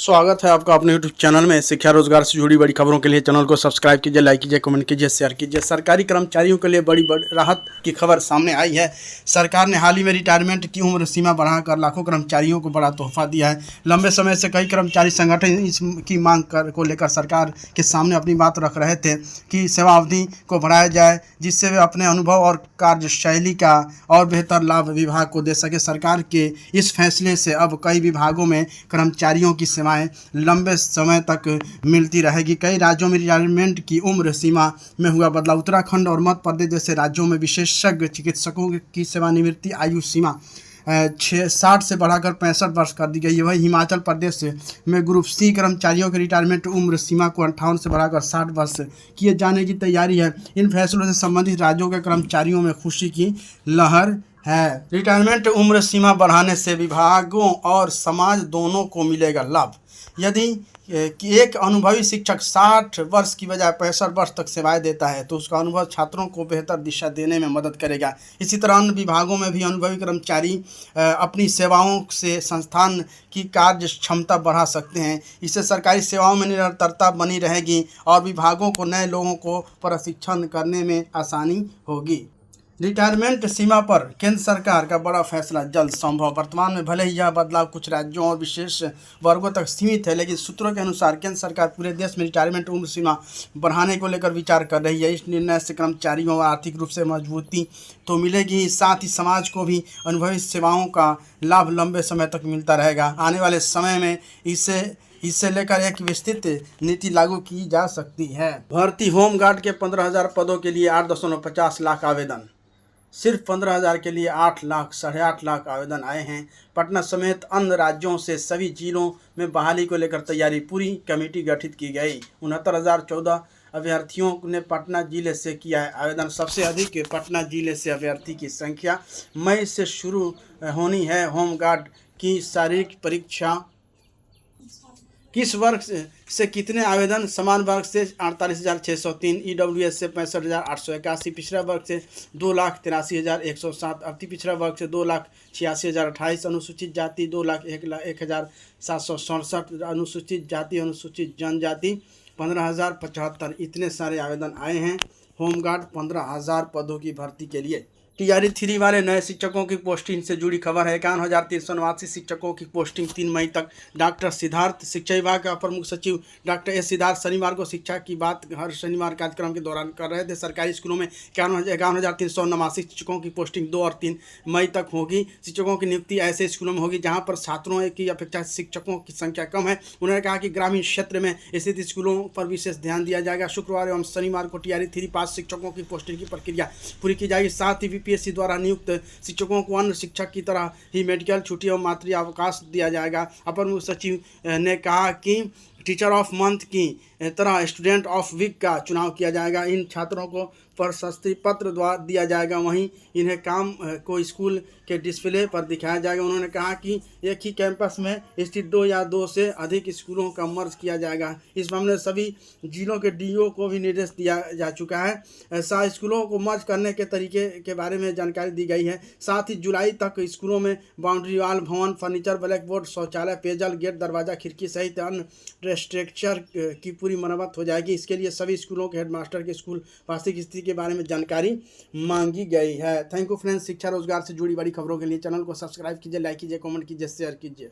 स्वागत है आपका अपने YouTube चैनल में। शिक्षा रोजगार से जुड़ी बड़ी खबरों के लिए चैनल को सब्सक्राइब कीजिए, लाइक कीजिए, कमेंट कीजिए, शेयर कीजिए। सरकारी कर्मचारियों के लिए बड़ी राहत की खबर सामने आई है। सरकार ने हाल ही में रिटायरमेंट की उम्र सीमा बढ़ाकर लाखों कर्मचारियों को बड़ा तोहफा दिया है। लंबे समय से कई कर्मचारी संगठन इसकी मांग को लेकर सरकार के सामने अपनी बात रख रहे थे कि सेवा अवधि को बढ़ाया जाए, जिससे वे अपने अनुभव और कार्यशैली का और बेहतर लाभ विभाग को दे सके। सरकार के इस फैसले से अब कई विभागों में कर्मचारियों की सेवाएं लंबे समय तक मिलती रहेगी। कई राज्यों में रिटायरमेंट की उम्र सीमा में हुआ बदलाव। उत्तराखंड और मध्य प्रदेश जैसे राज्यों में विशेषज्ञ चिकित्सकों की सेवानिवृत्ति आयु सीमा 60 से बढ़ाकर 65 वर्ष कर दी गई है। वही हिमाचल प्रदेश में ग्रुप सी कर्मचारियों की रिटायरमेंट उम्र सीमा को 58 से बढ़ाकर 60 वर्ष किए जाने की तैयारी है। इन फैसलों से संबंधित राज्यों के कर्मचारियों में खुशी की लहर है। रिटायरमेंट उम्र सीमा बढ़ाने से विभागों और समाज दोनों को मिलेगा लाभ। यदि एक अनुभवी शिक्षक 60 वर्ष की बजाय 65 वर्ष तक सेवाएं देता है तो उसका अनुभव छात्रों को बेहतर दिशा देने में मदद करेगा। इसी तरह अन्य विभागों में भी अनुभवी कर्मचारी अपनी सेवाओं से संस्थान की कार्य क्षमता बढ़ा सकते हैं। इससे सरकारी सेवाओं में निरंतरता बनी रहेगी और विभागों को नए लोगों को प्रशिक्षण करने में आसानी होगी। रिटायरमेंट सीमा पर केंद्र सरकार का बड़ा फैसला जल्द संभव। वर्तमान में भले ही यह बदलाव कुछ राज्यों और विशेष वर्गों तक सीमित है, लेकिन सूत्रों के अनुसार केंद्र सरकार पूरे देश में रिटायरमेंट उम्र सीमा बढ़ाने को लेकर विचार कर रही है। इस निर्णय से कर्मचारियों को आर्थिक रूप से मजबूती तो मिलेगी, साथ ही समाज को भी अनुभवी सेवाओं का लाभ लंबे समय तक मिलता रहेगा। आने वाले समय में इससे लेकर एक विस्तृत नीति लागू की जा सकती है। भर्ती होमगार्ड के 15,000 पदों के लिए 8.50 लाख आवेदन। सिर्फ 15,000 के लिए 8 लाख 8.5 लाख आवेदन आए हैं। पटना समेत अन्य राज्यों से सभी जिलों में बहाली को लेकर तैयारी पूरी, कमेटी गठित की गई। 69,014 अभ्यर्थियों ने पटना जिले से किया है आवेदन। सबसे अधिक पटना जिले से अभ्यर्थी की संख्या। मई से शुरू होनी है होमगार्ड की शारीरिक परीक्षा। किस वर्ग से कितने आवेदन? समान वर्ग से 48,603, EWS से 65,881, पिछड़ा वर्ग से 2,83,107, अति पिछड़ा वर्ग से 2,86,028, अनुसूचित जाति 2,01,767, अनुसूचित जाति अनुसूचित जनजाति 15,075। इतने सारे आवेदन आए हैं होमगार्ड 15,000 पदों की भर्ती के लिए। टीआरई 3 वाले नए शिक्षकों की पोस्टिंग से जुड़ी खबर है। 51,389 शिक्षकों की पोस्टिंग 3 मई तक। डॉक्टर सिद्धार्थ, शिक्षा विभाग के अपर मुख्य सचिव डॉक्टर एस सिद्धार्थ शनिवार को शिक्षा की बात हर शनिवार कार्यक्रम के दौरान कर रहे थे। सरकारी स्कूलों में 51,389 शिक्षकों की पोस्टिंग 2 और 3 मई तक होगी। शिक्षकों की नियुक्ति ऐसे स्कूलों में होगी जहाँ पर छात्रों की अपेक्षा शिक्षकों की संख्या कम है। उन्होंने कहा कि ग्रामीण क्षेत्र में स्थित स्कूलों पर विशेष ध्यान दिया जाएगा। शुक्रवार एवं शनिवार को टीआरई 3 पास शिक्षकों की पोस्टिंग की प्रक्रिया पूरी की जाएगी। साथ ही यूपीएससी द्वारा नियुक्त शिक्षकों को अन्य शिक्षक की तरह ही मेडिकल छुट्टी और मातृ अवकाश दिया जाएगा। अपर मुख्य सचिव ने कहा कि टीचर ऑफ मंथ की तरह स्टूडेंट ऑफ वीक का चुनाव किया जाएगा। इन छात्रों को प्रशस्ति पत्र द्वारा दिया जाएगा, वहीं इन्हें काम को स्कूल के डिस्प्ले पर दिखाया जाएगा। उन्होंने कहा कि एक ही कैंपस में स्थित 2 या 2 से अधिक स्कूलों का मर्ज किया जाएगा। इस मामले में सभी जिलों के डीओ को भी निर्देश दिया जा चुका है। ऐसा स्कूलों को मर्ज करने के तरीके के बारे में जानकारी दी गई है। साथ ही जुलाई तक स्कूलों में बाउंड्री वाल, भवन, फर्नीचर, ब्लैक बोर्ड, शौचालय, पेयजल, गेट, दरवाजा, खिड़की सहित अन्य स्ट्रक्चर की पूरी मरम्मत हो जाएगी। इसके लिए सभी स्कूलों के हेडमास्टर के स्कूल वार्षिक स्थिति के बारे में जानकारी मांगी गई है। Thank you friends. शिक्षा रोजगार से जुड़ी बड़ी खबरों के लिए चैनल को सब्सक्राइब कीजिए, लाइक कीजिए, कमेंट कीजिए, शेयर कीजिए।